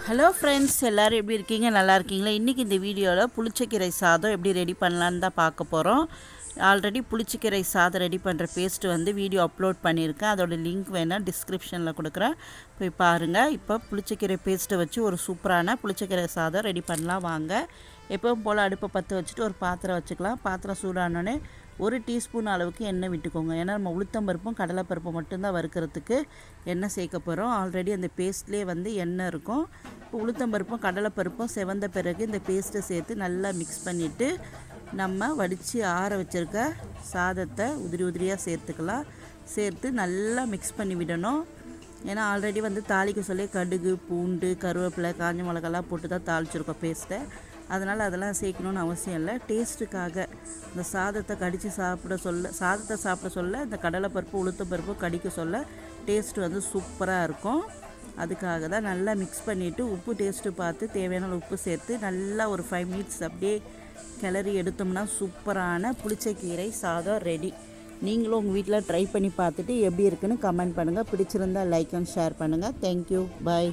Hello friends, எல்லோரும் எப்படி இருக்கீங்க? நல்லா இருக்கீங்களா? இன்றைக்கி இந்த வீடியோவில் புளிச்சக்கீரை சாதம் எப்படி ரெடி பண்ணலான்னு தான் பார்க்க போகிறோம். ஆல்ரெடி புளிச்சக்கீரை சாதம் ரெடி பண்ணுற பேஸ்ட்டு வந்து வீடியோ அப்லோட் பண்ணியிருக்கேன். அதோடய லிங்க் வேணால் டிஸ்கிரிப்ஷனில் கொடுக்குறேன், போய் பாருங்கள். இப்போ புளிச்சக்கீரை பேஸ்ட்டை வச்சு ஒரு சூப்பரான புளிச்சக்கீரை சாதம் ரெடி பண்ணலாம் வாங்க. எப்பவும் போல் அடுப்பை பற்ற வச்சுட்டு ஒரு பாத்திரம் வச்சுக்கலாம். பாத்திரம் சூடானோடனே ஒரு டீஸ்பூன் அளவுக்கு எண்ணெய் விட்டுக்கோங்க. ஏன்னா நம்ம உளுத்தம்பருப்பும் கடலைப்பருப்பும் மட்டும்தான் வறுக்கிறதுக்கு எண்ணெய் சேர்க்க போகிறோம். ஆல்ரெடி அந்த பேஸ்ட்லேயே வந்து எண்ணெய் இருக்கும். இப்போ உளுத்தம்பருப்பும் கடலைப்பருப்பும் செவந்த பிறகு இந்த பேஸ்ட்டை சேர்த்து நல்லா மிக்ஸ் பண்ணிவிட்டு நம்ம வடித்து ஆற வச்சுருக்க சாதத்தை உதிரி உதிரியாக சேர்த்துக்கலாம். சேர்த்து நல்லா மிக்ஸ் பண்ணி விடணும். ஏன்னா ஆல்ரெடி வந்து தாளிக்க சொல்லி கடுகு, பூண்டு, கருவேப்பிலை, காஞ்ச மிளகாலாம் போட்டு தான் தாளிச்சிருக்கோம் பேஸ்ட்டை. அதனால் அதெல்லாம் சேர்க்கணுன்னு அவசியம் இல்லை. டேஸ்ட்டுக்காக இந்த சாதத்தை கடித்து சாப்பிட சொல்ல இந்த கடலைப்பருப்பு உளுத்தம்பருப்பு கடிக்க சொல்ல டேஸ்ட்டு வந்து சூப்பராக இருக்கும். அதுக்காக தான் நல்லா மிக்ஸ் பண்ணிவிட்டு உப்பு டேஸ்ட்டு பார்த்து தேவையான உப்பு சேர்த்து நல்லா ஒரு 5 மினிட்ஸ் அப்படியே கிளறி எடுத்தோம்னா சூப்பரான புளிச்சக்கீரை சாதம் ரெடி. நீங்களும் உங்கள் வீட்டில் ட்ரை பண்ணி பார்த்துட்டு எப்படி இருக்குன்னு கமெண்ட் பண்ணுங்கள். பிடிச்சிருந்தால் லைக் அண்ட் ஷேர் பண்ணுங்கள். தேங்க்யூ, பாய்.